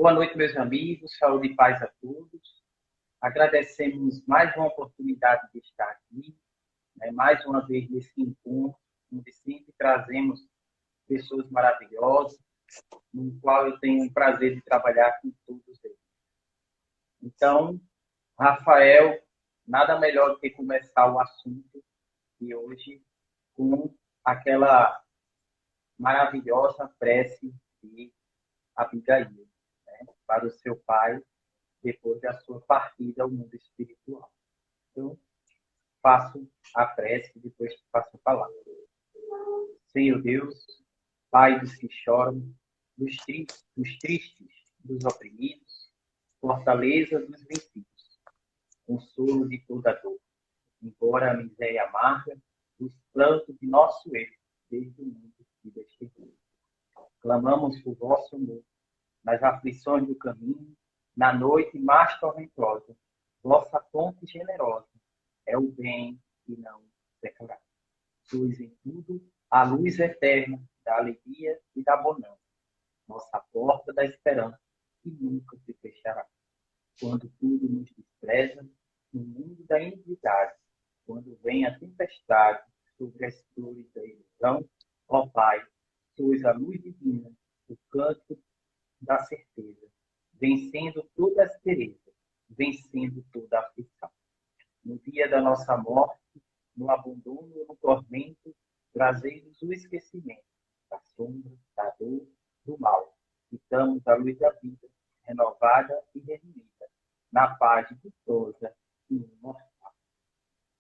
Boa noite, meus amigos. Saúde e paz a todos. Agradecemos mais uma oportunidade de estar aqui, né? Mais uma vez nesse encontro, onde sempre trazemos pessoas maravilhosas, no qual eu tenho o prazer de trabalhar com todos eles. Então, Rafael, nada melhor do que começar o assunto de hoje com aquela maravilhosa prece de Abigail, né, para o seu pai, depois da sua partida ao mundo espiritual. Então, faço a prece e depois passo a palavra. Senhor Deus, Pai dos que choram, dos tristes, dos oprimidos, fortaleza dos vencidos, consolo de toda dor, embora a miséria amarga, os plantos de nosso erro, desde o mundo e deste mundo. Clamamos por vosso amor, nas aflições do caminho, na noite mais tormentosa, vossa fonte generosa é o bem que não secará. Sois em tudo a luz eterna da alegria e da bonança, nossa porta da esperança, que nunca se fechará. Quando tudo nos despreza, no mundo da iniquidade, quando vem a tempestade sobre as flores da ilusão, ó Pai, sois a luz divina, o canto da certeza, vencendo toda a aspereza, vencendo toda a aflição. No dia da nossa morte, no abandono ou no tormento, trazei-nos o esquecimento da sombra, da dor, do mal. Quitamos a luz da vida, renovada e redimida, na paz ditosa e imortal.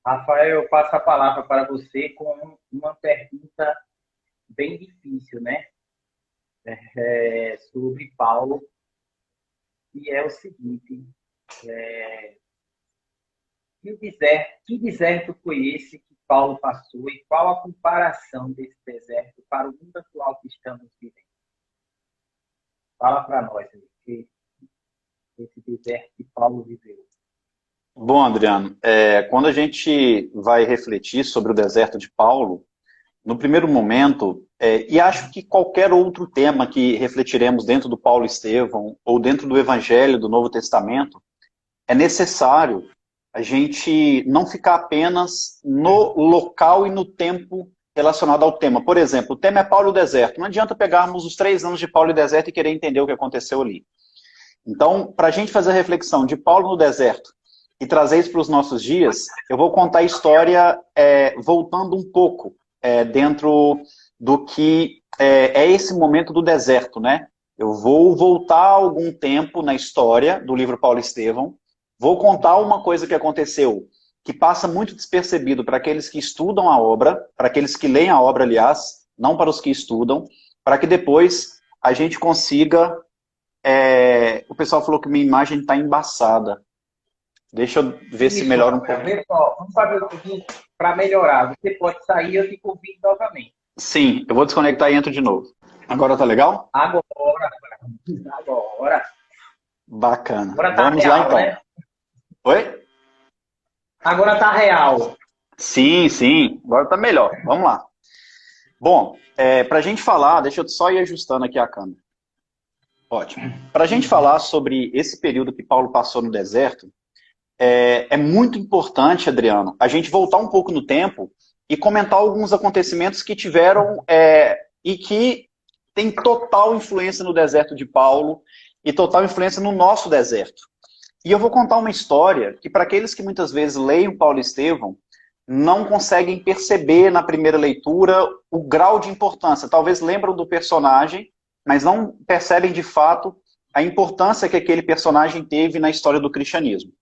Rafael, eu passo a palavra para você com uma pergunta bem difícil, né? Sobre Paulo, e é o seguinte: que deserto foi esse que Paulo passou e qual a comparação desse deserto para o mundo atual que estamos vivendo? Fala para nós aí, esse deserto que Paulo viveu. Bom, Adriano, quando a gente vai refletir sobre o deserto de Paulo, no primeiro momento, e acho que qualquer outro tema que refletiremos dentro do Paulo Estevão ou dentro do Evangelho do Novo Testamento, é necessário a gente não ficar apenas no local e no tempo relacionado ao tema. Por exemplo, o tema é Paulo e o deserto. Não adianta pegarmos os 3 anos de Paulo e o deserto e querer entender o que aconteceu ali. Então, para a gente fazer a reflexão de Paulo no deserto e trazer isso para os nossos dias, eu vou contar a história voltando um pouco dentro do que é esse momento do deserto, né? Eu vou voltar algum tempo na história do livro Paulo Estevão, vou contar uma coisa que aconteceu, que passa muito despercebido para aqueles que estudam a obra, para aqueles que leem a obra, aliás, não para os que estudam, para que depois a gente consiga... O pessoal falou que minha imagem está embaçada. Deixa eu ver se melhora um pouco. Vamos fazer o seguinte, para melhorar. Você pode sair e eu te convido novamente. Sim, eu vou desconectar e entro de novo. Agora tá legal? Agora. Bacana. Agora tá Vamos real, lá então. Né? Oi? Agora tá real. Sim, sim. Agora tá melhor. Vamos lá. Bom, para a gente falar, deixa eu só ir ajustando aqui a câmera. Ótimo. Para a gente falar sobre esse período que Paulo passou no deserto, é muito importante, Adriano, a gente voltar um pouco no tempo e comentar alguns acontecimentos que tiveram e que tem total influência no deserto de Paulo e total influência no nosso deserto. E eu vou contar uma história que, para aqueles que muitas vezes leem Paulo Estevão, não conseguem perceber na primeira leitura o grau de importância. Talvez lembram do personagem, mas não percebem de fato a importância que aquele personagem teve na história do cristianismo.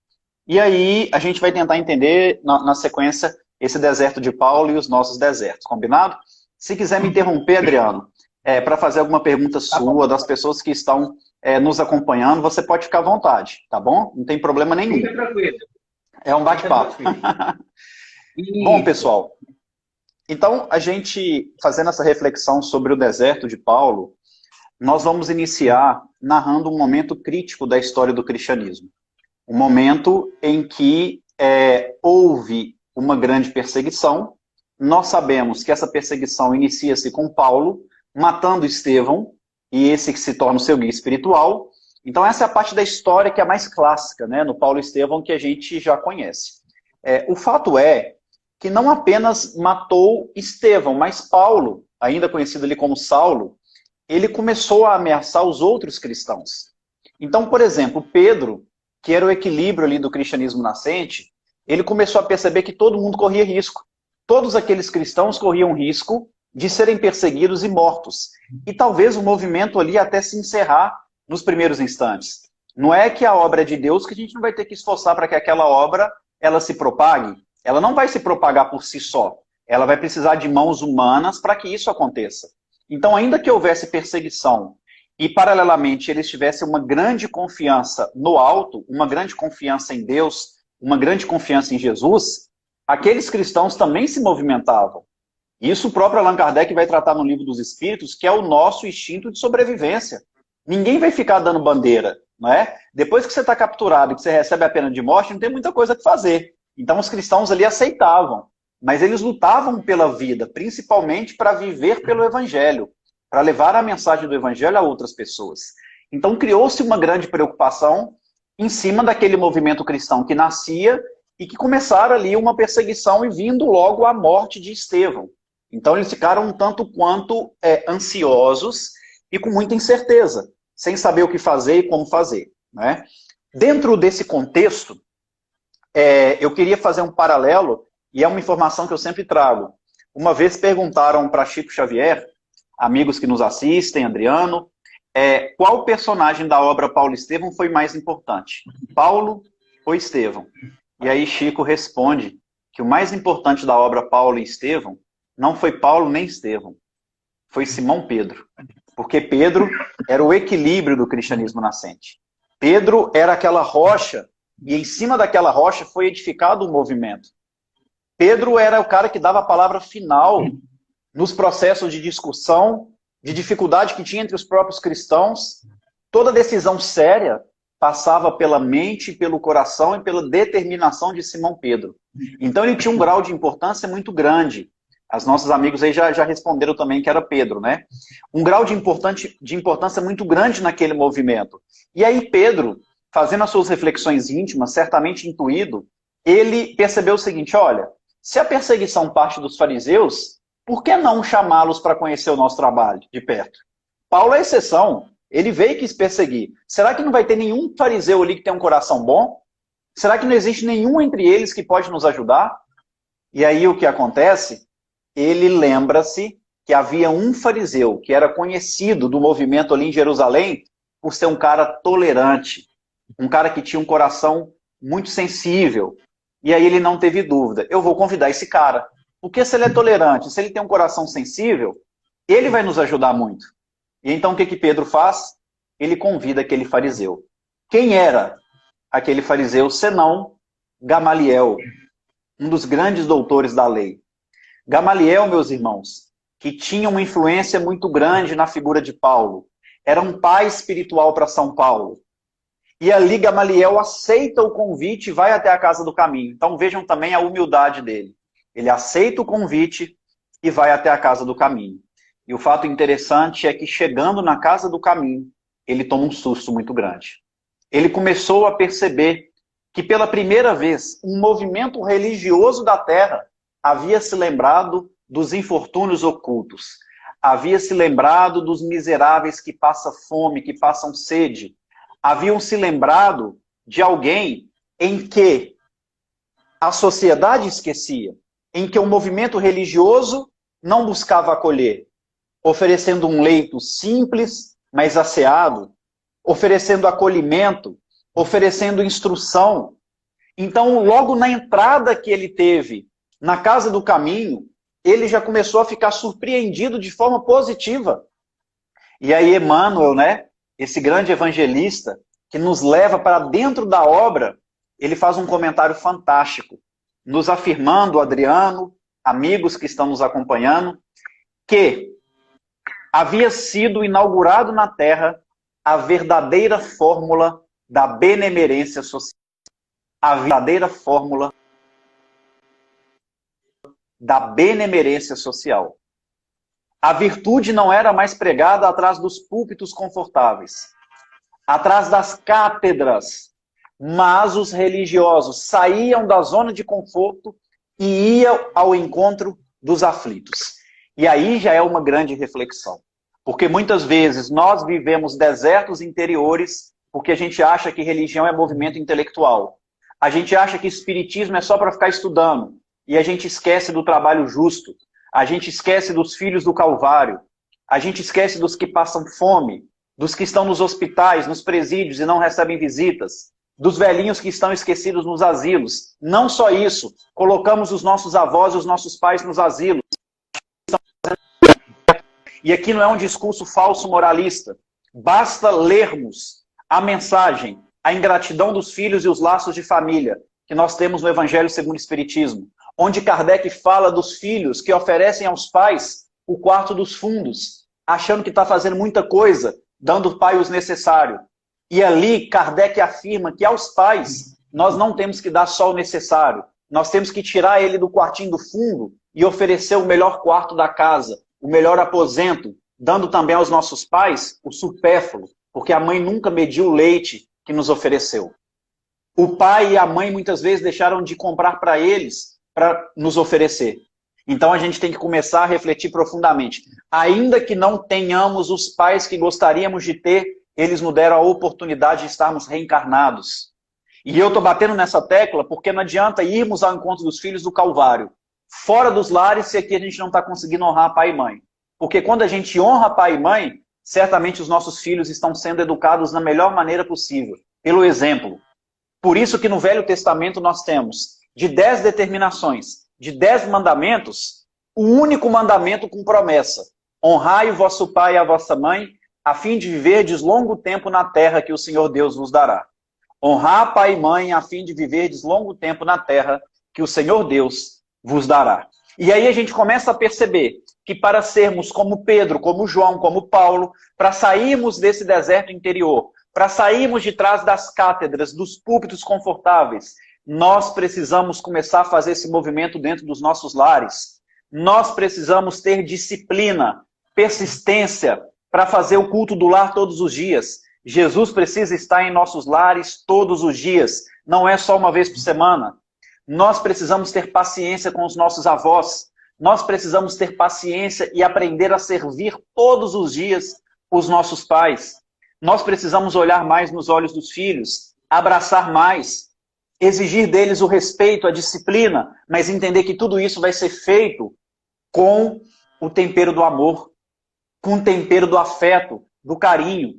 E aí a gente vai tentar entender na sequência esse deserto de Paulo e os nossos desertos, combinado? Se quiser me interromper, Adriano, para fazer alguma pergunta sua, das pessoas que estão nos acompanhando, você pode ficar à vontade, tá bom? Não tem problema nenhum. Fica tranquilo. É um bate-papo. Bom, pessoal, então a gente, fazendo essa reflexão sobre o deserto de Paulo, nós vamos iniciar narrando um momento crítico da história do cristianismo. Um momento em que houve uma grande perseguição. Nós sabemos que essa perseguição inicia-se com Paulo matando Estevão, e esse que se torna o seu guia espiritual, Então essa é a parte da história que é mais clássica, né, no Paulo e Estevão, que a gente já conhece. O fato é que não apenas matou Estevão, mas Paulo, ainda conhecido ali como Saulo, ele começou a ameaçar os outros cristãos. Então, por exemplo, Pedro, que era o equilíbrio ali do cristianismo nascente, ele começou a perceber que todo mundo corria risco. Todos aqueles cristãos corriam risco de serem perseguidos e mortos. E talvez o movimento ali até se encerrar nos primeiros instantes. Não é que a obra é de Deus que a gente não vai ter que esforçar para que aquela obra ela se propague. Ela não vai se propagar por si só. Ela vai precisar de mãos humanas para que isso aconteça. Então, ainda que houvesse perseguição e, paralelamente, eles tivessem uma grande confiança no alto, uma grande confiança em Deus, uma grande confiança em Jesus, aqueles cristãos também se movimentavam. Isso o próprio Allan Kardec vai tratar no Livro dos Espíritos, que é o nosso instinto de sobrevivência. Ninguém vai ficar dando bandeira, não é? Depois que você está capturado e que você recebe a pena de morte, não tem muita coisa a fazer. Então os cristãos ali aceitavam, mas eles lutavam pela vida, principalmente para viver pelo Evangelho, para levar a mensagem do Evangelho a outras pessoas. Então criou-se uma grande preocupação em cima daquele movimento cristão que nascia e que começaram ali uma perseguição e vindo logo a morte de Estevão. Então eles ficaram um tanto quanto ansiosos e com muita incerteza, sem saber o que fazer e como fazer, né? Dentro desse contexto, eu queria fazer um paralelo, e é uma informação que eu sempre trago. Uma vez perguntaram para Chico Xavier, amigos que nos assistem, Adriano, qual personagem da obra Paulo e Estevão foi mais importante? Paulo ou Estevão? E aí Chico responde que o mais importante da obra Paulo e Estevão não foi Paulo nem Estevão, foi Simão Pedro. Porque Pedro era o equilíbrio do cristianismo nascente. Pedro era aquela rocha, e em cima daquela rocha foi edificado um movimento. Pedro era o cara que dava a palavra final nos processos de discussão, de dificuldade que tinha entre os próprios cristãos. Toda decisão séria passava pela mente, pelo coração e pela determinação de Simão Pedro. Então ele tinha um grau de importância muito grande. As nossos amigos aí já responderam também que era Pedro, né? Um grau de importância muito grande naquele movimento. E aí Pedro, fazendo as suas reflexões íntimas, certamente intuído, ele percebeu o seguinte, olha, se a perseguição parte dos fariseus, por que não chamá-los para conhecer o nosso trabalho de perto? Paulo é exceção, ele veio e quis perseguir. Será que não vai ter nenhum fariseu ali que tem um coração bom? Será que não existe nenhum entre eles que pode nos ajudar? E aí o que acontece? Ele lembra-se que havia um fariseu que era conhecido do movimento ali em Jerusalém por ser um cara tolerante, um cara que tinha um coração muito sensível. E aí ele não teve dúvida, eu vou convidar esse cara. Porque se ele é tolerante, se ele tem um coração sensível, ele vai nos ajudar muito. E então o que Pedro faz? Ele convida aquele fariseu. Quem era aquele fariseu, senão Gamaliel, um dos grandes doutores da lei? Gamaliel, meus irmãos, que tinha uma influência muito grande na figura de Paulo, era um pai espiritual para São Paulo. E ali Gamaliel aceita o convite e vai até a casa do caminho. Então vejam também a humildade dele. Ele aceita o convite e vai até a casa do caminho. E o fato interessante é que chegando na casa do caminho, ele toma um susto muito grande. Ele começou a perceber que pela primeira vez um movimento religioso da terra havia se lembrado dos infortúnios ocultos, havia se lembrado dos miseráveis que passam fome, que passam sede, haviam se lembrado de alguém em que a sociedade esquecia, em que o movimento religioso não buscava acolher, oferecendo um leito simples, mas asseado, oferecendo acolhimento, oferecendo instrução. Então, logo na entrada que ele teve na casa do caminho, ele já começou a ficar surpreendido de forma positiva. E aí Emmanuel, né, esse grande evangelista, que nos leva para dentro da obra, ele faz um comentário fantástico, nos afirmando, Adriano, amigos que estão nos acompanhando, que havia sido inaugurado na Terra a verdadeira fórmula da benemerência social. A verdadeira fórmula da benemerência social. A virtude não era mais pregada atrás dos púlpitos confortáveis. atrás das cátedras, mas os religiosos saíam da zona de conforto e iam ao encontro dos aflitos. E aí já é uma grande reflexão, porque muitas vezes nós vivemos desertos interiores porque a gente acha que religião é movimento intelectual. A gente acha que espiritismo é só para ficar estudando, e a gente esquece do trabalho justo, a gente esquece dos filhos do Calvário, a gente esquece dos que passam fome, dos que estão nos hospitais, nos presídios e não recebem visitas, dos velhinhos que estão esquecidos nos asilos. Não só isso, colocamos os nossos avós e os nossos pais nos asilos. E aqui não é um discurso falso moralista. Basta lermos a mensagem, a ingratidão dos filhos e os laços de família que nós temos no Evangelho segundo o Espiritismo, onde Kardec fala dos filhos que oferecem aos pais o quarto dos fundos, achando que está fazendo muita coisa, dando ao pai os necessários. E ali Kardec afirma que aos pais nós não temos que dar só o necessário, nós temos que tirar ele do quartinho do fundo e oferecer o melhor quarto da casa, o melhor aposento, dando também aos nossos pais o supérfluo, porque a mãe nunca mediu o leite que nos ofereceu. O pai e a mãe muitas vezes deixaram de comprar para eles, para nos oferecer. Então a gente tem que começar a refletir profundamente. Ainda que não tenhamos os pais que gostaríamos de ter, eles nos deram a oportunidade de estarmos reencarnados. E eu estou batendo nessa tecla porque não adianta irmos ao encontro dos filhos do Calvário, fora dos lares, se aqui a gente não está conseguindo honrar pai e mãe. Porque quando a gente honra pai e mãe, certamente os nossos filhos estão sendo educados da melhor maneira possível, pelo exemplo. Por isso que no Velho Testamento nós temos de 10 determinações, de 10 mandamentos, o único mandamento com promessa: honrai o vosso pai e a vossa mãe, a fim de viverdes longo tempo na terra que o Senhor Deus vos dará. Honrar pai e mãe, a fim de viverdes longo tempo na terra que o Senhor Deus vos dará. E aí a gente começa a perceber que para sermos como Pedro, como João, como Paulo, para sairmos desse deserto interior, para sairmos de trás das cátedras, dos púlpitos confortáveis, nós precisamos começar a fazer esse movimento dentro dos nossos lares. Nós precisamos ter disciplina, persistência, para fazer o culto do lar todos os dias. Jesus precisa estar em nossos lares todos os dias, não é só uma vez por semana. Nós precisamos ter paciência com os nossos avós, nós precisamos ter paciência e aprender a servir todos os dias os nossos pais. Nós precisamos olhar mais nos olhos dos filhos, abraçar mais, exigir deles o respeito, a disciplina, mas entender que tudo isso vai ser feito com o tempero do amor, com o tempero do afeto, do carinho.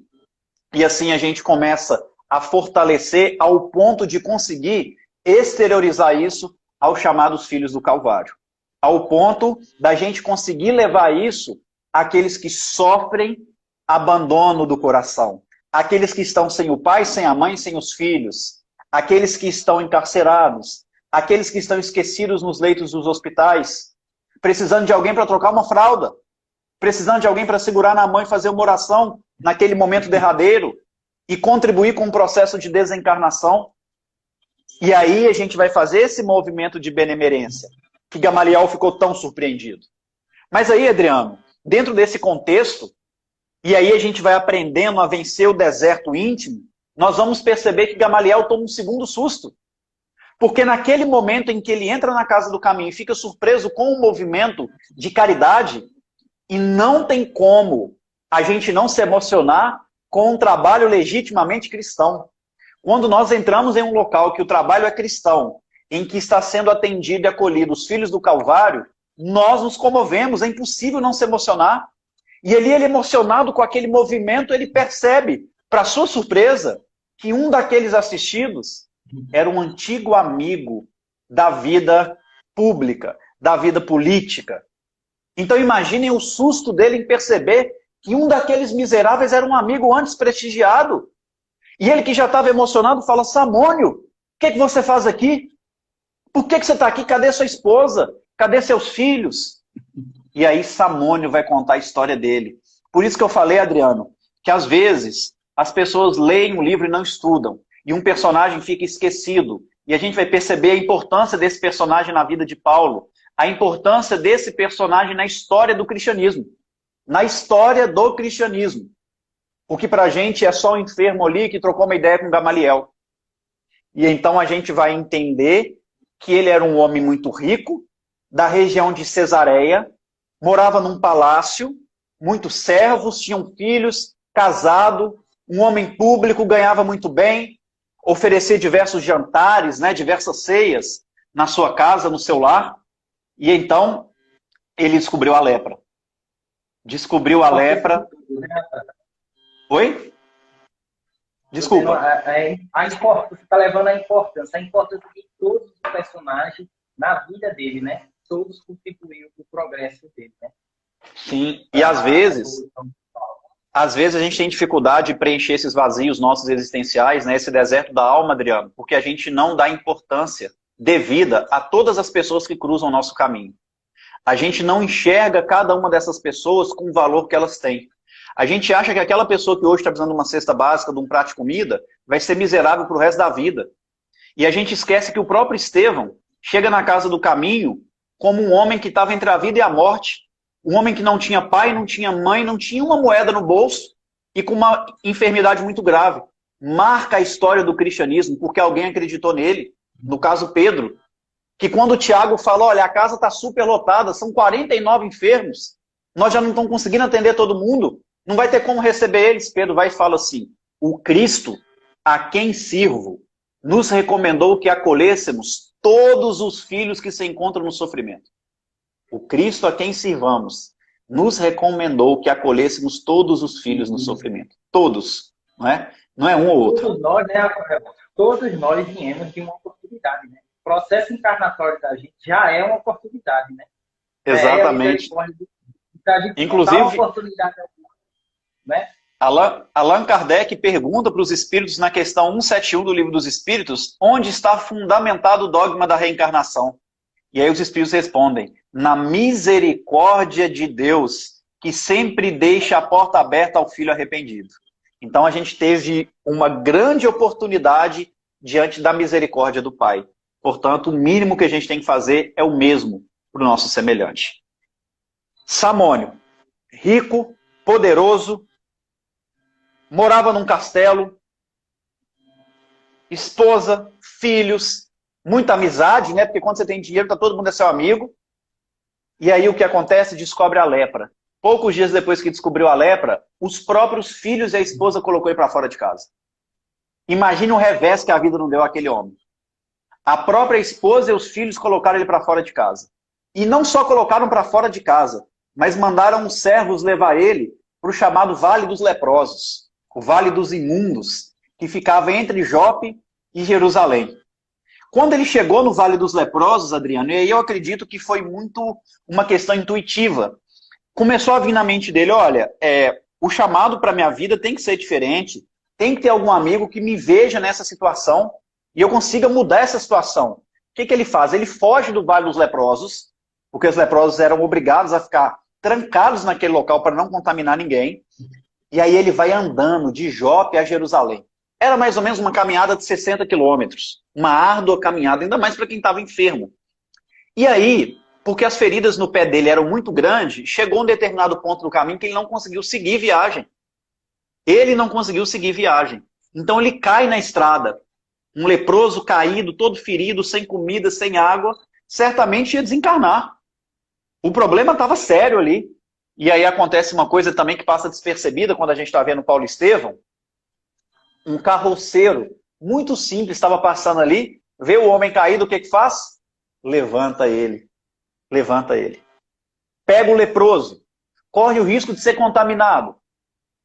E assim a gente começa a fortalecer ao ponto de conseguir exteriorizar isso aos chamados filhos do Calvário. Ao ponto da gente conseguir levar isso àqueles que sofrem abandono do coração, aqueles que estão sem o pai, sem a mãe, sem os filhos, aqueles que estão encarcerados, aqueles que estão esquecidos nos leitos dos hospitais, precisando de alguém para trocar uma fralda, precisando de alguém para segurar na mão e fazer uma oração naquele momento derradeiro e contribuir com o processo de desencarnação. E aí a gente vai fazer esse movimento de benemerência, que Gamaliel ficou tão surpreendido. Mas aí, Adriano, dentro desse contexto, e aí a gente vai aprendendo a vencer o deserto íntimo, nós vamos perceber que Gamaliel toma um segundo susto. Porque naquele momento em que ele entra na casa do caminho e fica surpreso com o movimento de caridade, e não tem como a gente não se emocionar com um trabalho legitimamente cristão. Quando nós entramos em um local que o trabalho é cristão, em que está sendo atendido e acolhido os filhos do Calvário, nós nos comovemos, é impossível não se emocionar. E ele emocionado com aquele movimento, ele percebe, para sua surpresa, que um daqueles assistidos era um antigo amigo da vida pública, da vida política. Então imaginem o susto dele em perceber que um daqueles miseráveis era um amigo antes prestigiado. E ele que já estava emocionado fala: Samônio, o que você faz aqui? Por que você está aqui? Cadê sua esposa? Cadê seus filhos? E aí Samônio vai contar a história dele. Por isso que eu falei, Adriano, que às vezes as pessoas leem um livro e não estudam. E um personagem fica esquecido. E a gente vai perceber a importância desse personagem na vida de Paulo. A importância desse personagem na história do cristianismo. Na história do cristianismo. o que para a gente é só um enfermo ali que trocou uma ideia com Gamaliel. E então a gente vai entender que ele era um homem muito rico, da região de Cesareia, morava num palácio, muitos servos, tinham filhos, casado, um homem público, ganhava muito bem, oferecia diversos jantares, né, diversas ceias na sua casa, no seu lar. E então ele descobriu a lepra. Descobriu a lepra. Oi? Desculpa. Você está levando a importância de todos os personagens na vida dele, né? Todos contribuíram para o progresso dele, né? Sim, e às vezes a gente tem dificuldade de preencher esses vazios nossos existenciais, né? Esse deserto da alma, Adriano, porque a gente não dá importância devida a todas as pessoas que cruzam o nosso caminho. A gente não enxerga cada uma dessas pessoas com o valor que elas têm. A gente acha que aquela pessoa que hoje está precisando de uma cesta básica, de um prato de comida, vai ser miserável para o resto da vida. E a gente esquece que o próprio Estevão chega na casa do caminho como um homem que estava entre a vida e a morte. Um homem que não tinha pai, não tinha mãe, não tinha uma moeda no bolso e com uma enfermidade muito grave. Marca a história do cristianismo porque alguém acreditou nele. No caso, Pedro. Que quando o Tiago fala, olha, a casa está superlotada, são 49 enfermos, nós já não estamos conseguindo atender todo mundo, não vai ter como receber eles. Pedro vai e fala assim, o Cristo, a quem sirvo, nos recomendou que acolhêssemos todos os filhos que se encontram no sofrimento. O Cristo a quem sirvamos nos recomendou que acolhêssemos todos os filhos no sofrimento. Todos, não é? Não é um ou outro. Todos nós, né, todos nós viemos de uma oportunidade, né? O processo encarnatório da gente já é uma oportunidade, né? Exatamente. Inclusive, uma oportunidade, né? Allan Kardec pergunta para os espíritos na questão 171 do Livro dos Espíritos, onde está fundamentado o dogma da reencarnação. E aí os espíritos respondem, na misericórdia de Deus, que sempre deixa a porta aberta ao filho arrependido. Então a gente teve uma grande oportunidade diante da misericórdia do Pai. Portanto, o mínimo que a gente tem que fazer é o mesmo para o nosso semelhante. Samônio, rico, poderoso, morava num castelo, esposa, filhos, muita amizade, né? Porque quando você tem dinheiro, tá todo mundo é seu amigo. E aí o que acontece? Descobre a lepra. Poucos dias depois que descobriu a lepra, os próprios filhos e a esposa colocou ele para fora de casa. Imagine o revés que a vida não deu àquele homem. A própria esposa e os filhos colocaram ele para fora de casa. E não só colocaram para fora de casa, mas mandaram os servos levar ele para o chamado Vale dos Leprosos, o Vale dos Imundos, que ficava entre Jope e Jerusalém. Quando ele chegou no Vale dos Leprosos, Adriano, e aí eu acredito que foi muito uma questão intuitiva, começou a vir na mente dele, olha, o chamado para a minha vida tem que ser diferente, tem que ter algum amigo que me veja nessa situação e eu consiga mudar essa situação. O que ele faz? Ele foge do Vale dos Leprosos, porque os leprosos eram obrigados a ficar trancados naquele local para não contaminar ninguém, e aí ele vai andando de Jope a Jerusalém. Era mais ou menos uma caminhada de 60 quilômetros, uma árdua caminhada, ainda mais para quem estava enfermo. E aí, porque as feridas no pé dele eram muito grandes, chegou um determinado ponto do caminho que ele não conseguiu seguir viagem. Ele não conseguiu seguir viagem. Então ele cai na estrada. Um leproso caído, todo ferido, sem comida, sem água, certamente ia desencarnar. O problema estava sério ali. E aí acontece uma coisa também que passa despercebida quando a gente está vendo Paulo Estevão. Um carroceiro muito simples estava passando ali, vê o homem caído, o que faz? Levanta ele. Levanta ele. Pega o leproso, corre o risco de ser contaminado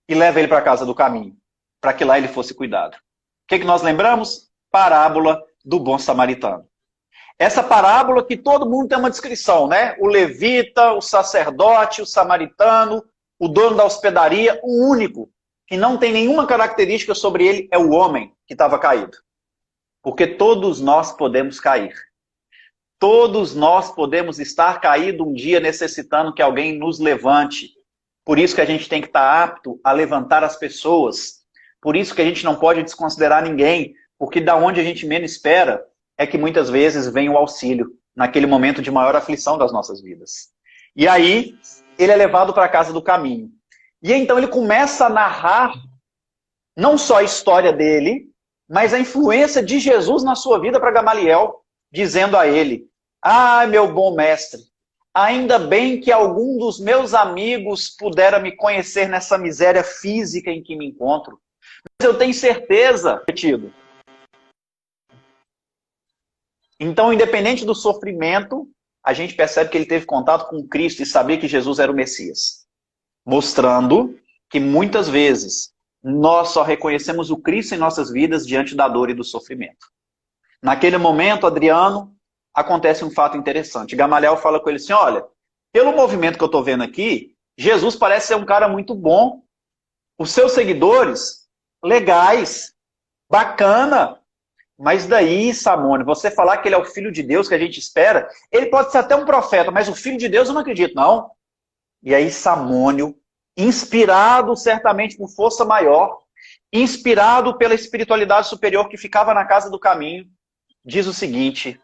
e leva ele para a casa do caminho, para que lá ele fosse cuidado. O que nós lembramos? Parábola do bom samaritano. Essa parábola que todo mundo tem uma descrição, né? O levita, o sacerdote, o samaritano, o dono da hospedaria, o único que não tem nenhuma característica sobre ele é o homem que estava caído. Porque todos nós podemos cair. Todos nós podemos estar caídos um dia necessitando que alguém nos levante. Por isso que a gente tem que estar apto a levantar as pessoas. Por isso que a gente não pode desconsiderar ninguém. Porque da onde a gente menos espera é que muitas vezes vem o auxílio naquele momento de maior aflição das nossas vidas. E aí ele é levado para a casa do caminho. E então ele começa a narrar não só a história dele, mas a influência de Jesus na sua vida para Gamaliel, dizendo a ele: ah, meu bom mestre, ainda bem que algum dos meus amigos pudera me conhecer nessa miséria física em que me encontro. Mas eu tenho certeza, repetido. Então, independente do sofrimento, a gente percebe que ele teve contato com Cristo e sabia que Jesus era o Messias. Mostrando que muitas vezes nós só reconhecemos o Cristo em nossas vidas diante da dor e do sofrimento. Naquele momento, Adriano, acontece um fato interessante. Gamaliel fala com ele assim: olha, pelo movimento que eu estou vendo aqui, Jesus parece ser um cara muito bom. Os seus seguidores, legais, bacana. Mas daí, Samônio, você falar que ele é o Filho de Deus que a gente espera, ele pode ser até um profeta, mas o Filho de Deus eu não acredito, não. E aí Samônio, inspirado certamente por força maior, inspirado pela espiritualidade superior que ficava na casa do caminho, diz o seguinte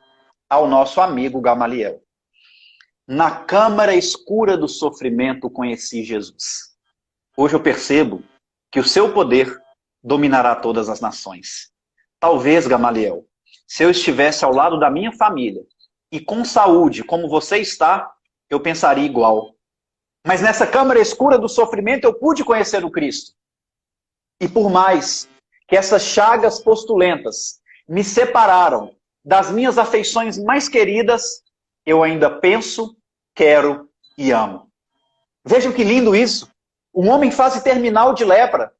ao nosso amigo Gamaliel: na câmara escura do sofrimento conheci Jesus. Hoje eu percebo que o seu poder dominará todas as nações. Talvez, Gamaliel, se eu estivesse ao lado da minha família e com saúde, como você está, eu pensaria igual. Mas nessa câmara escura do sofrimento eu pude conhecer o Cristo. E por mais que essas chagas postulentas me separaram das minhas afeições mais queridas, eu ainda penso, quero e amo. Vejam que lindo isso. Um homem em fase terminal de lepra.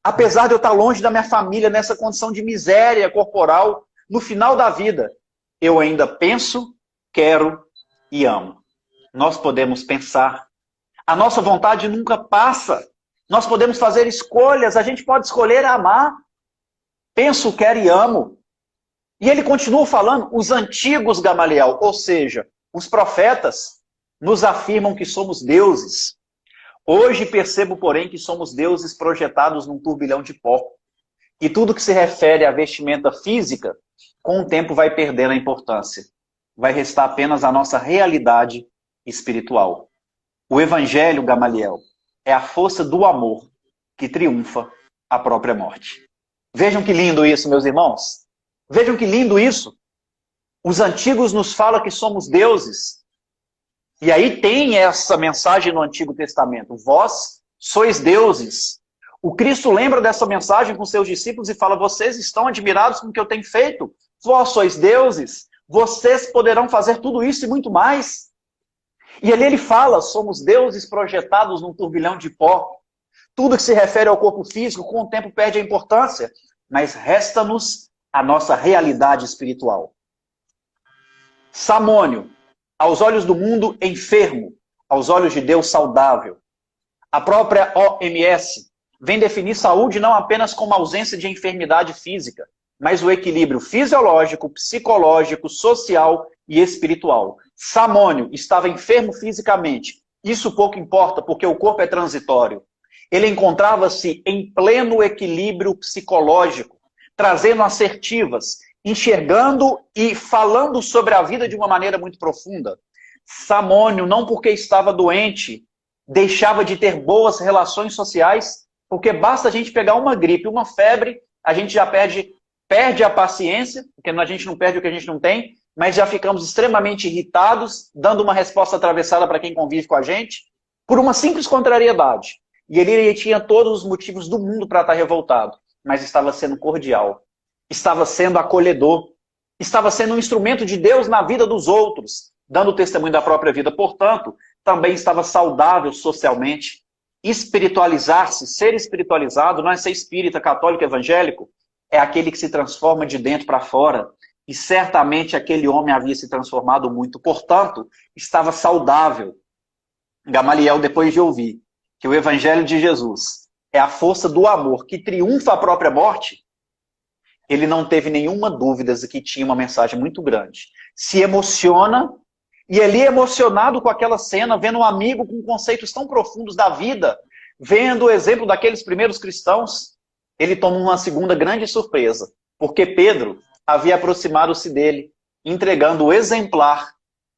Apesar de eu estar longe da minha família, nessa condição de miséria corporal, no final da vida, eu ainda penso, quero e amo. Nós podemos pensar. A nossa vontade nunca passa. Nós podemos fazer escolhas. A gente pode escolher amar. Penso, quero e amo. E ele continua falando, os antigos, Gamaliel, ou seja, os profetas, nos afirmam que somos deuses. Hoje percebo, porém, que somos deuses projetados num turbilhão de pó. E tudo que se refere à vestimenta física, com o tempo vai perdendo a importância. Vai restar apenas a nossa realidade espiritual. O Evangelho, Gamaliel, é a força do amor que triunfa a própria morte. Vejam que lindo isso, meus irmãos. Vejam que lindo isso. Os antigos nos falam que somos deuses. E aí tem essa mensagem no Antigo Testamento. Vós sois deuses. O Cristo lembra dessa mensagem com seus discípulos e fala: vocês estão admirados com o que eu tenho feito? Vós sois deuses. Vocês poderão fazer tudo isso e muito mais. E ali ele fala: somos deuses projetados num turbilhão de pó. Tudo que se refere ao corpo físico, com o tempo perde a importância. Mas resta-nos a nossa realidade espiritual. Samônio, aos olhos do mundo, enfermo, aos olhos de Deus, saudável. A própria OMS vem definir saúde não apenas como ausência de enfermidade física, mas o equilíbrio fisiológico, psicológico, social e espiritual. Samônio estava enfermo fisicamente. Isso pouco importa, porque o corpo é transitório. Ele encontrava-se em pleno equilíbrio psicológico, trazendo assertivas, enxergando e falando sobre a vida de uma maneira muito profunda. Samônio, não porque estava doente, deixava de ter boas relações sociais, porque basta a gente pegar uma gripe, uma febre, a gente já perde a paciência, porque a gente não perde o que a gente não tem, mas já ficamos extremamente irritados, dando uma resposta atravessada para quem convive com a gente, por uma simples contrariedade. E ele tinha todos os motivos do mundo para estar revoltado, mas estava sendo cordial. Estava sendo acolhedor, estava sendo um instrumento de Deus na vida dos outros, dando testemunho da própria vida. Portanto, também estava saudável socialmente. Espiritualizar-se, ser espiritualizado, não é ser espírita, católico, evangélico, é aquele que se transforma de dentro para fora. E certamente aquele homem havia se transformado muito. Portanto, estava saudável. Gamaliel, depois de ouvir que o Evangelho de Jesus é a força do amor que triunfa a própria morte, ele não teve nenhuma dúvida de que tinha uma mensagem muito grande. Se emociona, e ali emocionado com aquela cena, vendo um amigo com conceitos tão profundos da vida, vendo o exemplo daqueles primeiros cristãos, ele toma uma segunda grande surpresa, porque Pedro havia aproximado-se dele, entregando o exemplar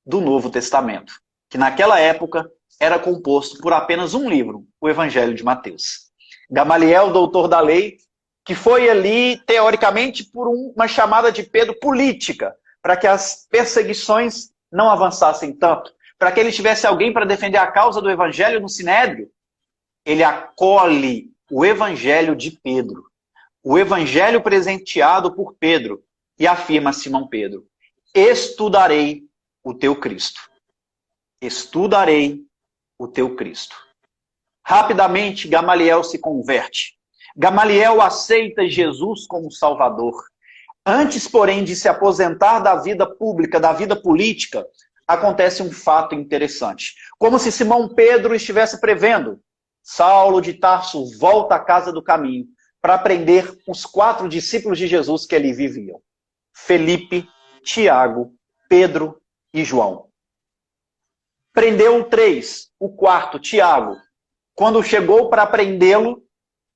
do Novo Testamento, que naquela época era composto por apenas um livro, o Evangelho de Mateus. Gamaliel, doutor da lei, que foi ali, teoricamente, por uma chamada de Pedro política, para que as perseguições não avançassem tanto, para que ele tivesse alguém para defender a causa do evangelho no Sinédrio. Ele acolhe o evangelho de Pedro, o evangelho presenteado por Pedro, e afirma a Simão Pedro: estudarei o teu Cristo. Estudarei o teu Cristo. Rapidamente, Gamaliel se converte. Gamaliel aceita Jesus como Salvador. Antes, porém, de se aposentar da vida pública, da vida política, acontece um fato interessante. Como se Simão Pedro estivesse prevendo. Saulo de Tarso volta à casa do caminho para prender os 4 discípulos de Jesus que ali viviam: Felipe, Tiago, Pedro e João. Prendeu 3, o 4, Tiago. Quando chegou para prendê-lo,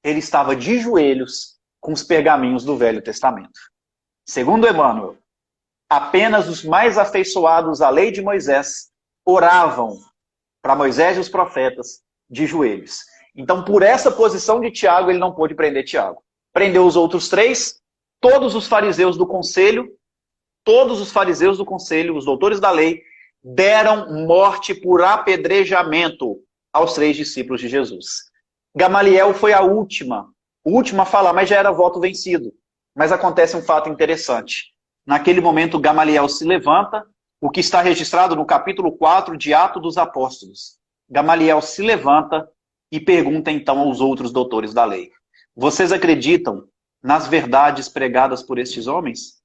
ele estava de joelhos com os pergaminhos do Velho Testamento. Segundo Emmanuel, apenas os mais afeiçoados à lei de Moisés oravam para Moisés e os profetas de joelhos. Então, por essa posição de Tiago, ele não pôde prender Tiago. Prendeu os outros 3, todos os fariseus do conselho, os doutores da lei, deram morte por apedrejamento aos 3 discípulos de Jesus. Gamaliel foi a última a falar, mas já era voto vencido. Mas acontece um fato interessante. Naquele momento, Gamaliel se levanta, o que está registrado no capítulo 4 de Atos dos Apóstolos. Gamaliel se levanta e pergunta então aos outros doutores da lei: vocês acreditam nas verdades pregadas por estes homens?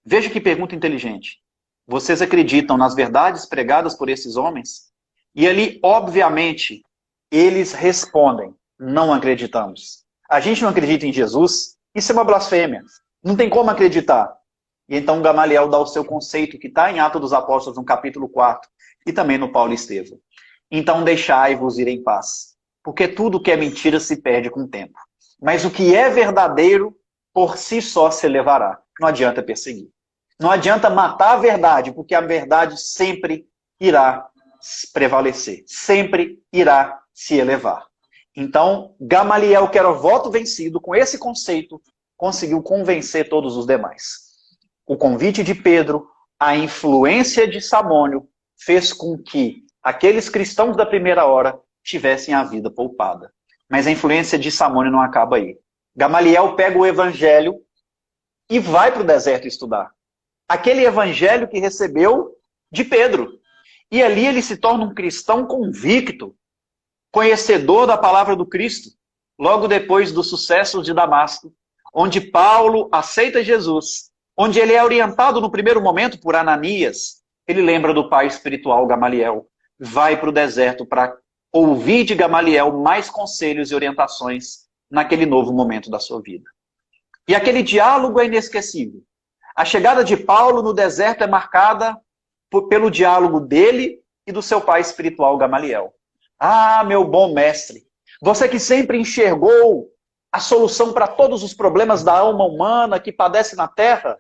Veja que pergunta inteligente. Vocês acreditam nas verdades pregadas por esses homens? E ali, obviamente, eles respondem: não acreditamos. A gente não acredita em Jesus? Isso é uma blasfêmia. Não tem como acreditar. E então Gamaliel dá o seu conceito, que está em Atos dos Apóstolos, no capítulo 4, e também no Paulo e Estevão. Então deixai-vos ir em paz, porque tudo que é mentira se perde com o tempo. Mas o que é verdadeiro, por si só se elevará. Não adianta perseguir. Não adianta matar a verdade, porque a verdade sempre irá prevalecer, sempre irá se elevar. Então, Gamaliel, que era voto vencido, com esse conceito, conseguiu convencer todos os demais. O convite de Pedro, a influência de Samônio, fez com que aqueles cristãos da primeira hora tivessem a vida poupada. Mas a influência de Samônio não acaba aí. Gamaliel pega o evangelho e vai para o deserto estudar. Aquele evangelho que recebeu de Pedro. E ali ele se torna um cristão convicto, conhecedor da palavra do Cristo, logo depois do sucesso de Damasco, onde Paulo aceita Jesus, onde ele é orientado no primeiro momento por Ananias. Ele lembra do pai espiritual Gamaliel, vai para o deserto para ouvir de Gamaliel mais conselhos e orientações naquele novo momento da sua vida. E aquele diálogo é inesquecível. A chegada de Paulo no deserto é marcada pelo diálogo dele e do seu pai espiritual Gamaliel. Ah, meu bom mestre, você que sempre enxergou a solução para todos os problemas da alma humana que padece na terra,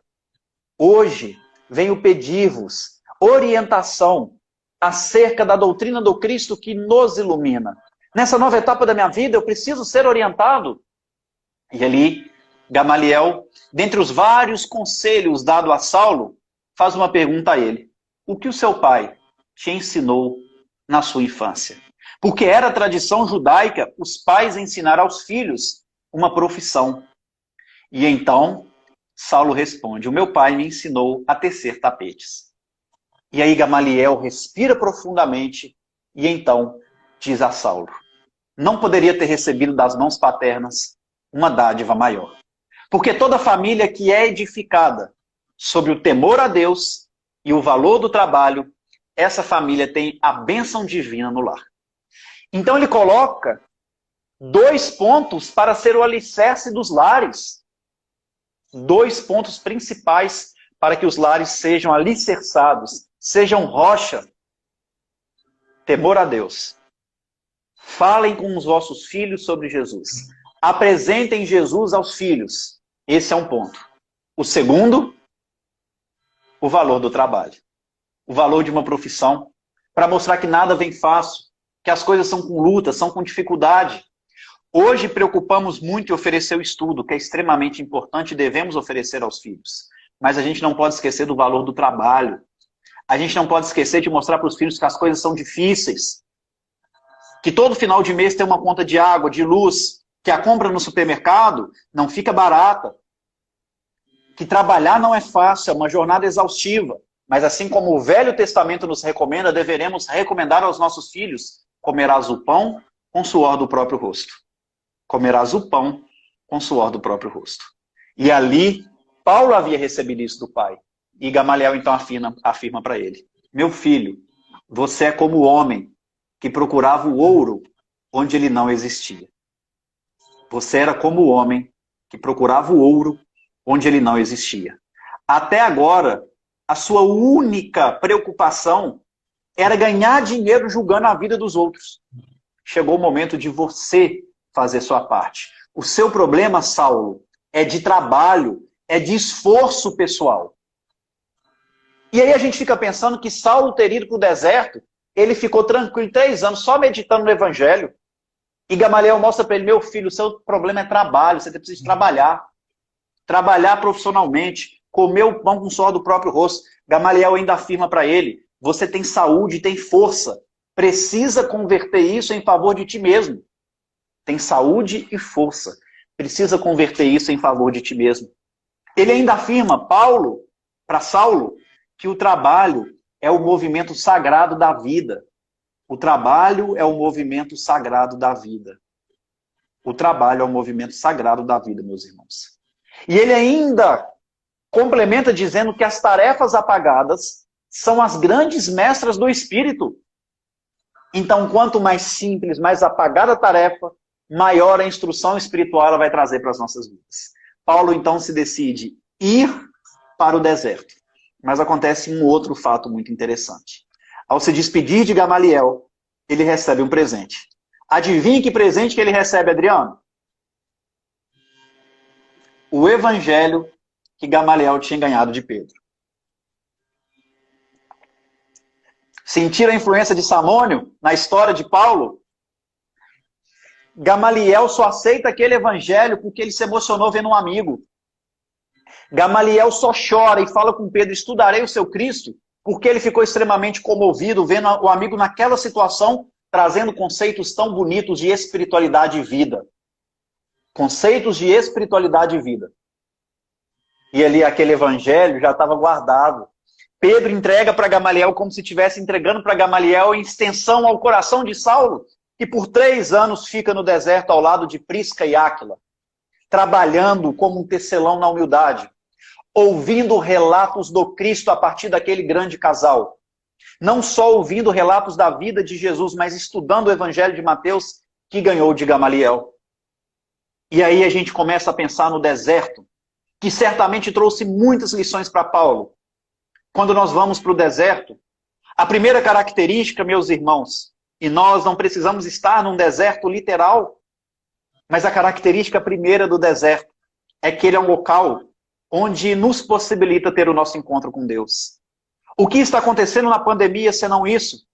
hoje venho pedir-vos orientação acerca da doutrina do Cristo que nos ilumina. Nessa nova etapa da minha vida, eu preciso ser orientado. E ali, Gamaliel, dentre os vários conselhos dados a Saulo, faz uma pergunta a ele: o que o seu pai te ensinou na sua infância? Porque era tradição judaica os pais ensinar aos filhos uma profissão. E então, Saulo responde: o meu pai me ensinou a tecer tapetes. E aí Gamaliel respira profundamente e então diz a Saulo: não poderia ter recebido das mãos paternas uma dádiva maior. Porque toda família que é edificada sobre o temor a Deus e o valor do trabalho, essa família tem a bênção divina no lar. Então ele coloca 2 pontos para ser o alicerce dos lares. 2 pontos principais para que os lares sejam alicerçados, sejam rocha. Temor a Deus. Falem com os vossos filhos sobre Jesus. Apresentem Jesus aos filhos. Esse é um ponto. O segundo, o valor do trabalho. O valor de uma profissão, para mostrar que nada vem fácil, que as coisas são com luta, são com dificuldade. Hoje preocupamos muito em oferecer o estudo, que é extremamente importante e devemos oferecer aos filhos. Mas a gente não pode esquecer do valor do trabalho. A gente não pode esquecer de mostrar para os filhos que as coisas são difíceis. Que todo final de mês tem uma conta de água, de luz, que a compra no supermercado não fica barata. Que trabalhar não é fácil, é uma jornada exaustiva. Mas assim como o Velho Testamento nos recomenda, deveremos recomendar aos nossos filhos: comerás o pão com suor do próprio rosto. Comerás o pão com suor do próprio rosto. E ali, Paulo havia recebido isso do pai. E Gamaliel então afirma para ele: meu filho, você é como o homem que procurava o ouro onde ele não existia. Você era como o homem que procurava o ouro onde ele não existia. Até agora, a sua única preocupação era ganhar dinheiro julgando a vida dos outros. Chegou o momento de você fazer sua parte. O seu problema, Saulo, é de trabalho, é de esforço pessoal. E aí a gente fica pensando que Saulo ter ido para o deserto, ele ficou tranquilo 3 anos só meditando no evangelho. E Gamaliel mostra para ele: meu filho, o seu problema é trabalho, você precisa trabalhar. Trabalhar profissionalmente, comer o pão com o suor do próprio rosto. Gamaliel ainda afirma para ele: você tem saúde, tem força. Precisa converter isso em favor de ti mesmo. Tem saúde e força. Precisa converter isso em favor de ti mesmo. Ele ainda afirma, Paulo, para Saulo, que o trabalho é o movimento sagrado da vida. O trabalho é o movimento sagrado da vida. O trabalho é o movimento sagrado da vida, meus irmãos. E ele ainda complementa dizendo que as tarefas apagadas são as grandes mestras do espírito. Então, quanto mais simples, mais apagada a tarefa, maior a instrução espiritual ela vai trazer para as nossas vidas. Paulo, então, se decide ir para o deserto. Mas acontece um outro fato muito interessante. Ao se despedir de Gamaliel, ele recebe um presente. Adivinhe que presente que ele recebe, Adriano? O evangelho que Gamaliel tinha ganhado de Pedro. Sentiram a influência de Samônio na história de Paulo? Gamaliel só aceita aquele evangelho porque ele se emocionou vendo um amigo. Gamaliel só chora e fala com Pedro: estudarei o seu Cristo, porque ele ficou extremamente comovido vendo o amigo naquela situação, trazendo conceitos tão bonitos de espiritualidade e vida. Conceitos de espiritualidade e vida. E ali aquele evangelho já estava guardado. Pedro entrega para Gamaliel como se estivesse entregando para Gamaliel em extensão ao coração de Saulo, que por 3 anos fica no deserto ao lado de Prisca e Áquila, trabalhando como um tecelão na humildade, ouvindo relatos do Cristo a partir daquele grande casal. Não só ouvindo relatos da vida de Jesus, mas estudando o evangelho de Mateus, que ganhou de Gamaliel. E aí a gente começa a pensar no deserto, que certamente trouxe muitas lições para Paulo. Quando nós vamos para o deserto, a primeira característica, meus irmãos, e nós não precisamos estar num deserto literal, mas a característica primeira do deserto é que ele é um local onde nos possibilita ter o nosso encontro com Deus. O que está acontecendo na pandemia, senão isso?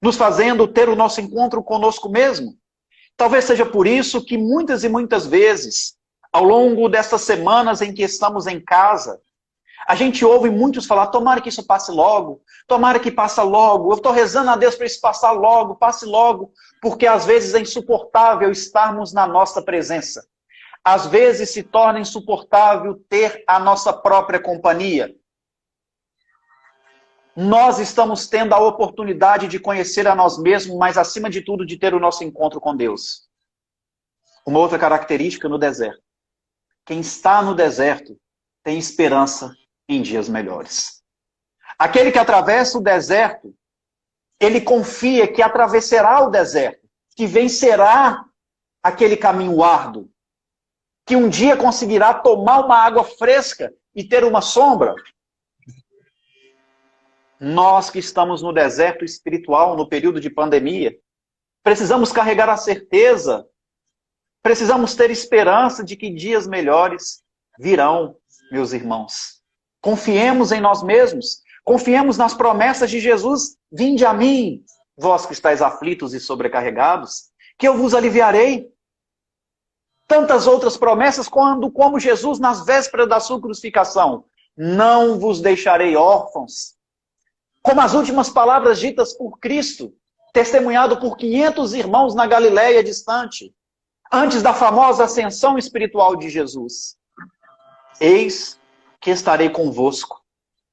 Nos fazendo ter o nosso encontro conosco mesmo? Talvez seja por isso que muitas e muitas vezes, ao longo dessas semanas em que estamos em casa, a gente ouve muitos falar: tomara que isso passe logo, tomara que passe logo, eu estou rezando a Deus para isso passar logo, passe logo, porque às vezes é insuportável estarmos na nossa presença. Às vezes se torna insuportável ter a nossa própria companhia. Nós estamos tendo a oportunidade de conhecer a nós mesmos, mas acima de tudo de ter o nosso encontro com Deus. Uma outra característica no deserto: quem está no deserto tem esperança em dias melhores. Aquele que atravessa o deserto, ele confia que atravessará o deserto, que vencerá aquele caminho árduo, que um dia conseguirá tomar uma água fresca e ter uma sombra. Nós que estamos no deserto espiritual, no período de pandemia, precisamos carregar a certeza, precisamos ter esperança de que dias melhores virão, meus irmãos. Confiemos em nós mesmos, confiemos nas promessas de Jesus: vinde a mim, vós que estáis aflitos e sobrecarregados, que eu vos aliviarei. Tantas outras promessas, como Jesus nas vésperas da sua crucificação. Não vos deixarei órfãos. Como as últimas palavras ditas por Cristo, testemunhado por 500 irmãos na Galiléia distante, antes da famosa ascensão espiritual de Jesus. Eis que estarei convosco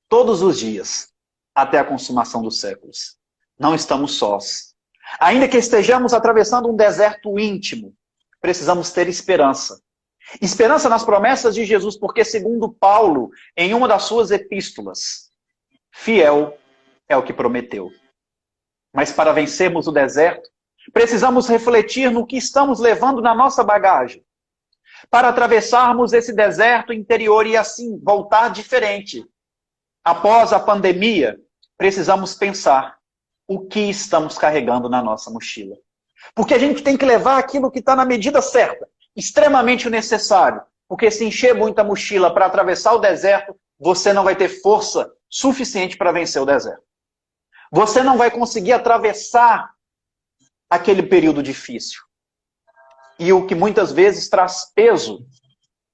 todos os dias, até a consumação dos séculos. Não estamos sós. Ainda que estejamos atravessando um deserto íntimo, precisamos ter esperança. Esperança nas promessas de Jesus, porque, segundo Paulo, em uma das suas epístolas, fiel é o que prometeu. Mas para vencermos o deserto, precisamos refletir no que estamos levando na nossa bagagem. Para atravessarmos esse deserto interior e assim voltar diferente. Após a pandemia, precisamos pensar o que estamos carregando na nossa mochila. Porque a gente tem que levar aquilo que está na medida certa, extremamente necessário. Porque se encher muita mochila para atravessar o deserto, você não vai ter força suficiente para vencer o deserto. Você não vai conseguir atravessar aquele período difícil. E o que muitas vezes traz peso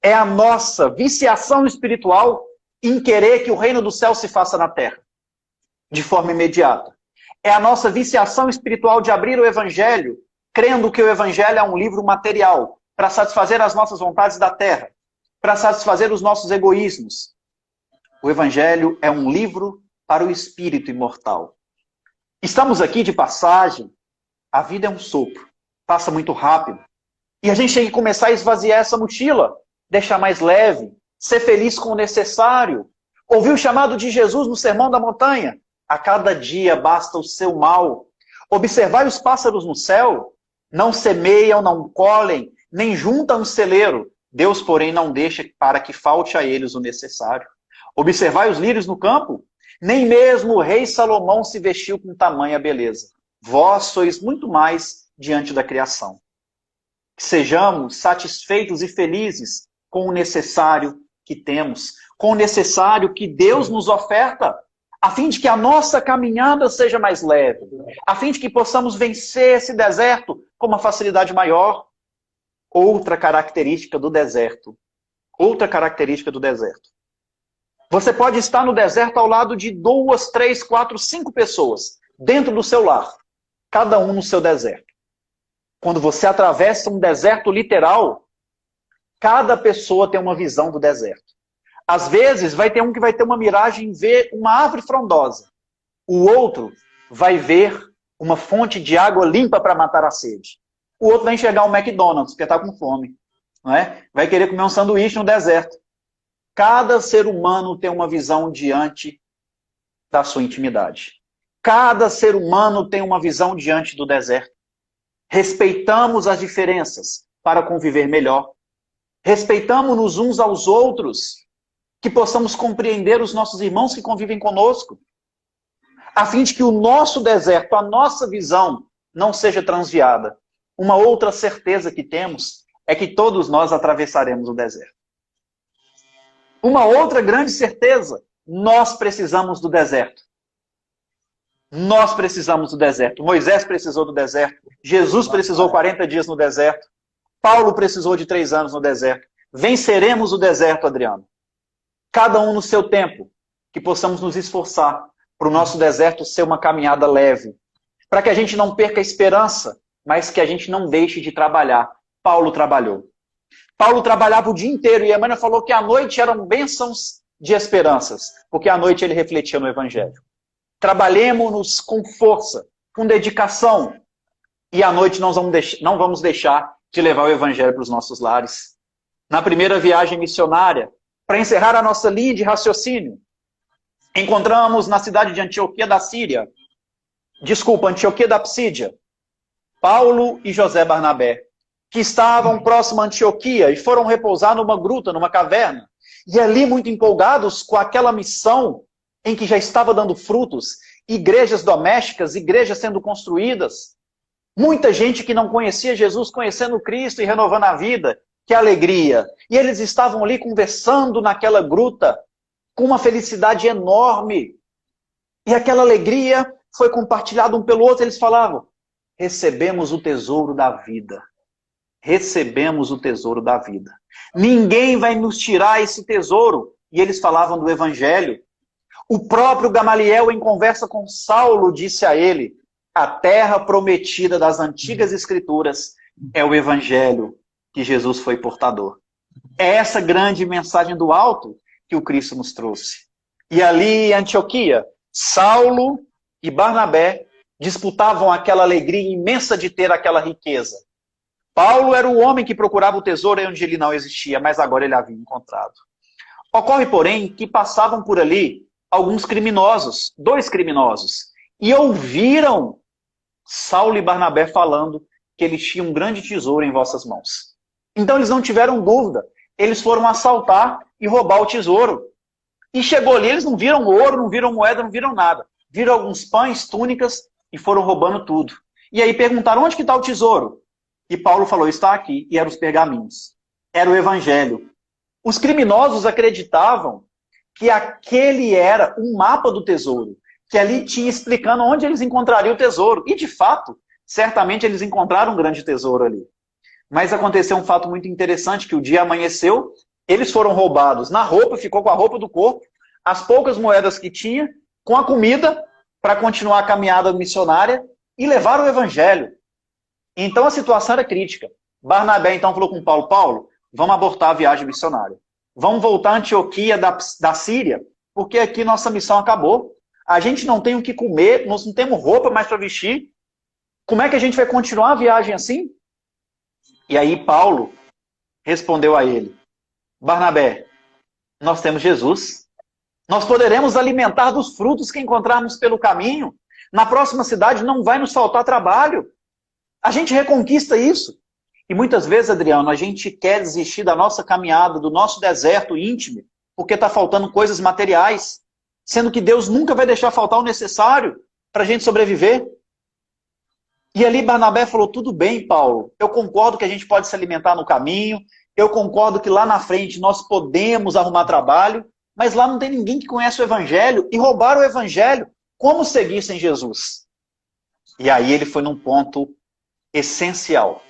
é a nossa viciação espiritual em querer que o reino do céu se faça na terra, de forma imediata. É a nossa viciação espiritual de abrir o Evangelho, crendo que o Evangelho é um livro material, para satisfazer as nossas vontades da terra, para satisfazer os nossos egoísmos. O Evangelho é um livro para o espírito imortal. Estamos aqui de passagem, a vida é um sopro, passa muito rápido. E a gente tem que começar a esvaziar essa mochila, deixar mais leve, ser feliz com o necessário. Ouvir o chamado de Jesus no Sermão da Montanha. A cada dia basta o seu mal. Observai os pássaros no céu. Não semeiam, não colhem, nem juntam no celeiro. Deus, porém, não deixa para que falte a eles o necessário. Observai os lírios no campo. Nem mesmo o rei Salomão se vestiu com tamanha beleza. Vós sois muito mais diante da criação. Que sejamos satisfeitos e felizes com o necessário que temos, com o necessário que Deus nos oferta, a fim de que a nossa caminhada seja mais leve, a fim de que possamos vencer esse deserto com uma facilidade maior. Outra característica do deserto. Você pode estar no deserto ao lado de 2, 3, 4, 5 pessoas, dentro do seu lar, cada um no seu deserto. Quando você atravessa um deserto literal, cada pessoa tem uma visão do deserto. Às vezes, vai ter um que vai ter uma miragem e ver uma árvore frondosa. O outro vai ver uma fonte de água limpa para matar a sede. O outro vai enxergar um McDonald's, porque está com fome. Não é? Vai querer comer um sanduíche no deserto. Cada ser humano tem uma visão diante da sua intimidade. Cada ser humano tem uma visão diante do deserto. Respeitamos as diferenças para conviver melhor. Respeitamos-nos uns aos outros, que possamos compreender os nossos irmãos que convivem conosco, a fim de que o nosso deserto, a nossa visão, não seja transviada. Uma outra certeza que temos é que todos nós atravessaremos o deserto. Uma outra grande certeza, nós precisamos do deserto. Nós precisamos do deserto. Moisés precisou do deserto. Jesus precisou 40 dias no deserto. Paulo precisou de 3 anos no deserto. Venceremos o deserto, Adriano. Cada um no seu tempo, que possamos nos esforçar para o nosso deserto ser uma caminhada leve. Para que a gente não perca a esperança, mas que a gente não deixe de trabalhar. Paulo trabalhou. Paulo trabalhava o dia inteiro e a Emmanuel falou que à noite eram bênçãos de esperanças, porque à noite ele refletia no Evangelho. Trabalhemos-nos com força, com dedicação, e à noite nós não vamos deixar de levar o Evangelho para os nossos lares. Na primeira viagem missionária, para encerrar a nossa linha de raciocínio, encontramos na cidade de Antioquia da Psídia, Paulo e José Barnabé, que estavam próximo a Antioquia e foram repousar numa gruta, numa caverna. E ali, muito empolgados com aquela missão em que já estava dando frutos, igrejas domésticas, igrejas sendo construídas, muita gente que não conhecia Jesus, conhecendo Cristo e renovando a vida, que alegria. E eles estavam ali conversando naquela gruta, com uma felicidade enorme. E aquela alegria foi compartilhada um pelo outro, eles falavam, recebemos o tesouro da vida. recebemos o tesouro da vida. Ninguém vai nos tirar esse tesouro. E eles falavam do evangelho. O próprio Gamaliel, em conversa com Saulo, disse a ele: a terra prometida das antigas escrituras é o evangelho que Jesus foi portador. É essa grande mensagem do alto que o Cristo nos trouxe. E ali em Antioquia, Saulo e Barnabé disputavam aquela alegria imensa de ter aquela riqueza. Paulo era o homem que procurava o tesouro onde ele não existia, mas agora ele havia encontrado. Ocorre, porém, que passavam por ali alguns criminosos, 2 criminosos, e ouviram Saulo e Barnabé falando que eles tinham um grande tesouro em vossas mãos. Então eles não tiveram dúvida, eles foram assaltar e roubar o tesouro. E chegou ali, eles não viram ouro, não viram moeda, não viram nada. Viram alguns pães, túnicas e foram roubando tudo. E aí perguntaram: onde que está o tesouro? E Paulo falou: está aqui. E eram os pergaminhos. Era o evangelho. Os criminosos acreditavam que aquele era um mapa do tesouro, que ali tinha explicando onde eles encontrariam o tesouro. E de fato, certamente eles encontraram um grande tesouro ali. Mas aconteceu um fato muito interessante, que o dia amanheceu, eles foram roubados na roupa, ficou com a roupa do corpo, as poucas moedas que tinha, com a comida, para continuar a caminhada missionária, e levaram o evangelho. Então a situação era crítica. Barnabé então falou com Paulo: Paulo, vamos abortar a viagem missionária. Vamos voltar a Antioquia da Síria, porque aqui nossa missão acabou. A gente não tem o que comer, nós não temos roupa mais para vestir. Como é que a gente vai continuar a viagem assim? E aí Paulo respondeu a ele: Barnabé, nós temos Jesus. Nós poderemos alimentar dos frutos que encontrarmos pelo caminho. Na próxima cidade não vai nos faltar trabalho. A gente reconquista isso. E muitas vezes, Adriano, a gente quer desistir da nossa caminhada, do nosso deserto íntimo, porque está faltando coisas materiais, sendo que Deus nunca vai deixar faltar o necessário para a gente sobreviver. E ali Barnabé falou: tudo bem, Paulo, eu concordo que a gente pode se alimentar no caminho, eu concordo que lá na frente nós podemos arrumar trabalho, mas lá não tem ninguém que conhece o evangelho, e roubaram o evangelho. Como seguir sem Jesus? E aí ele foi num ponto essencial.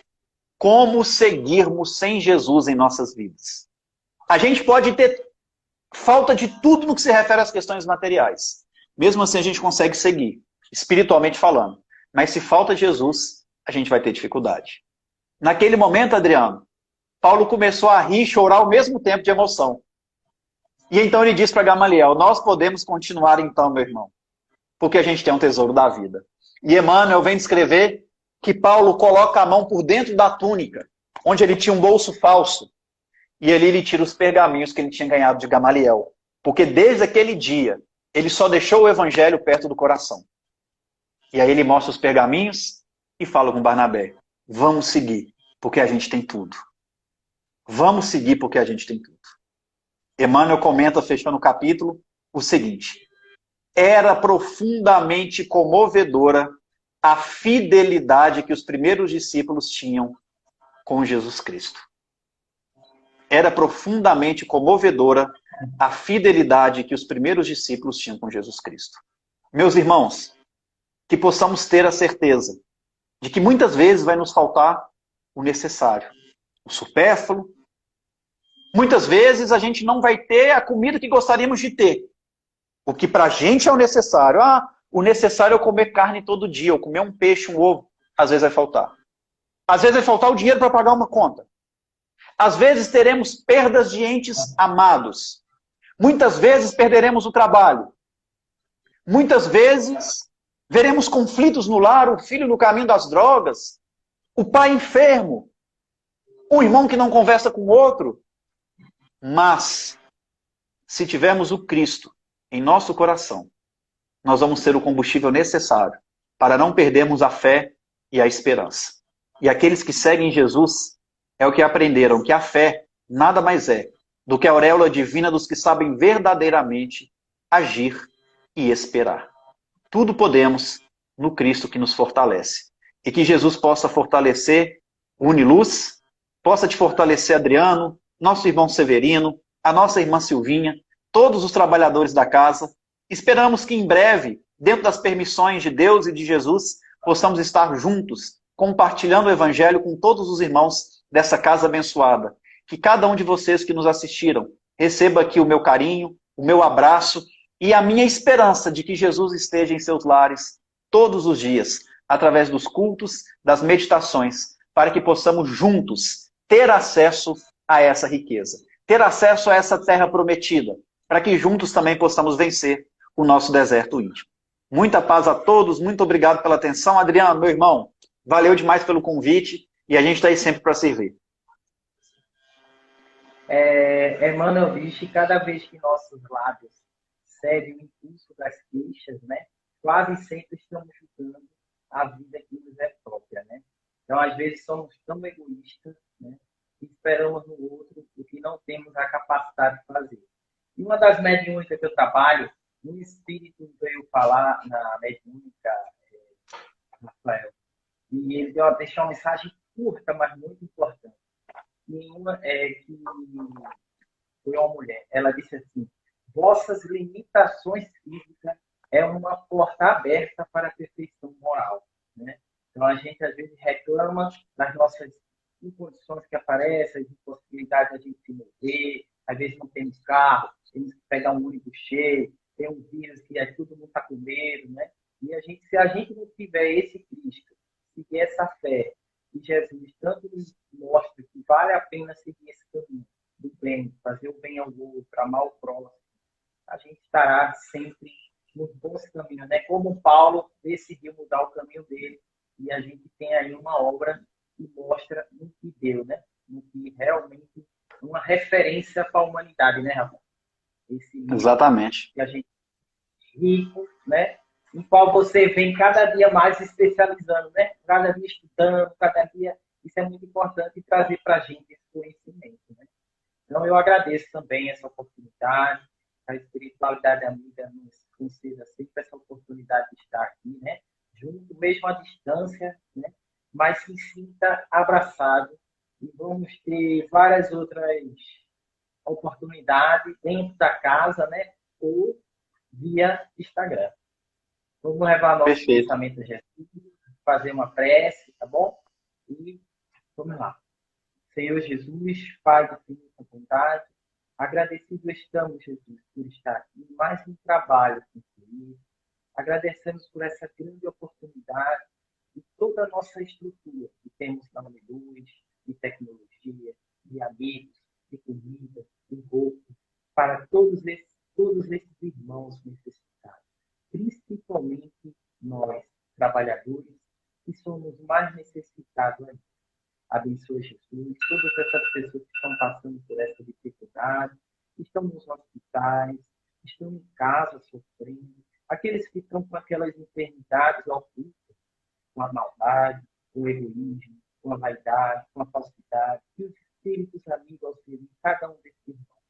Como seguirmos sem Jesus em nossas vidas? A gente pode ter falta de tudo no que se refere às questões materiais. Mesmo assim a gente consegue seguir, espiritualmente falando. Mas se falta Jesus, a gente vai ter dificuldade. Naquele momento, Adriano, Paulo começou a rir e chorar ao mesmo tempo de emoção. E então ele disse para Gamaliel: nós podemos continuar então, meu irmão, porque a gente tem um tesouro da vida. E Emmanuel vem descrever que Paulo coloca a mão por dentro da túnica, onde ele tinha um bolso falso, e ali ele tira os pergaminhos que ele tinha ganhado de Gamaliel. Porque desde aquele dia, ele só deixou o evangelho perto do coração. E aí ele mostra os pergaminhos e fala com Barnabé: vamos seguir, porque a gente tem tudo. Vamos seguir porque a gente tem tudo. Emmanuel comenta, fechando o capítulo, o seguinte: era profundamente comovedora a fidelidade que os primeiros discípulos tinham com Jesus Cristo. Era profundamente comovedora a fidelidade que os primeiros discípulos tinham com Jesus Cristo. Meus irmãos, que possamos ter a certeza de que muitas vezes vai nos faltar o necessário, o supérfluo. Muitas vezes a gente não vai ter a comida que gostaríamos de ter. O que para a gente é o necessário. O necessário é eu comer carne todo dia, ou comer um peixe, um ovo. Às vezes vai faltar. Às vezes vai faltar o dinheiro para pagar uma conta. Às vezes teremos perdas de entes amados. Muitas vezes perderemos o trabalho. Muitas vezes veremos conflitos no lar, o filho no caminho das drogas, o pai enfermo, o irmão que não conversa com o outro. Mas, se tivermos o Cristo em nosso coração, nós vamos ter o combustível necessário para não perdermos a fé e a esperança. E aqueles que seguem Jesus é o que aprenderam que a fé nada mais é do que a auréola divina dos que sabem verdadeiramente agir e esperar. Tudo podemos no Cristo que nos fortalece. E que Jesus possa fortalecer o Uniluz, possa te fortalecer, Adriano, nosso irmão Severino, a nossa irmã Silvinha, todos os trabalhadores da casa. Esperamos que em breve, dentro das permissões de Deus e de Jesus, possamos estar juntos, compartilhando o Evangelho com todos os irmãos dessa casa abençoada. Que cada um de vocês que nos assistiram receba aqui o meu carinho, o meu abraço e a minha esperança de que Jesus esteja em seus lares todos os dias, através dos cultos, das meditações, para que possamos juntos ter acesso a essa riqueza, ter acesso a essa terra prometida, para que juntos também possamos vencer o nosso deserto íntimo. Muita paz a todos, muito obrigado pela atenção. Adriano, meu irmão, valeu demais pelo convite e a gente está aí sempre para servir. Emmanuel diz que cada vez que nossos lábios cedem o impulso das queixas, né, quase sempre estamos julgando a vida que nos é própria, né? Então, às vezes, somos tão egoístas, né, que esperamos no outro o que não temos a capacidade de fazer. E uma das mediúnicas que eu trabalho, um espírito veio falar na mediúnica, Rafael, e ele deixou uma mensagem curta, mas muito importante. E uma que foi uma mulher. Ela disse assim: vossas limitações físicas é uma porta aberta para a perfeição moral, né? Então, a gente, às vezes, reclama das nossas imposições que aparecem, as impossibilidades de a gente se mover, às vezes não temos carro, temos que pegar um ônibus cheio, tem um vírus que todo mundo está com medo, né? E se a gente não tiver esse Cristo, seguir essa fé, que Jesus tanto nos mostra que vale a pena seguir esse caminho do bem, fazer o bem ao outro, amar o próximo, a gente estará sempre nos bons caminhos, né? Como Paulo decidiu mudar o caminho dele, e a gente tem aí uma obra que mostra no que deu, né? No que realmente uma referência para a humanidade, né, Rafa? Esse livro Exatamente. que a gente rico, né? Em qual você vem cada dia mais se especializando, né? Cada dia estudando, cada dia. Isso é muito importante trazer para a gente esse conhecimento, né? Então, eu agradeço também essa oportunidade. A espiritualidade amiga nos conceda sempre essa oportunidade de estar aqui, né? Junto, mesmo à distância, né? Mas se sinta abraçado. E vamos ter várias outras oportunidades dentro da casa, né? Ou via Instagram. Vamos levar nosso pensamento a Jesus, fazer uma prece, tá bom? E vamos lá. Senhor Jesus, Pai de infinita bondade, agradecido estamos, Jesus, por estar aqui em mais um trabalho concluído. Agradecemos por essa grande oportunidade e toda a nossa estrutura que temos na Uniluz, de tecnologia, de amigos, de comida, de roupa, para todos esses irmãos necessitados. Principalmente nós, trabalhadores, que somos mais necessitados ainda. Abençoe Jesus, todas essas pessoas que estão passando por essa dificuldade, estão nos hospitais, estão em casa sofrendo, aqueles que estão com aquelas enfermidades ocultas, com a maldade, com o egoísmo, com a vaidade, com a falsidade, que os espíritos amigos auxiliem cada um desses irmãos.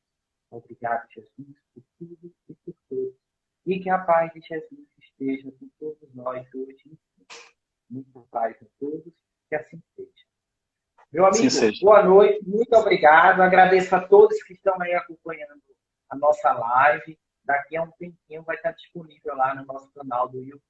Obrigado, Jesus, por tudo e por todos. E que a paz de Jesus esteja com todos nós hoje e sempre. Muita paz a todos, que assim seja. Meu amigo, boa noite, muito obrigado. Agradeço a todos que estão aí acompanhando a nossa live. Daqui a um tempinho vai estar disponível lá no nosso canal do YouTube.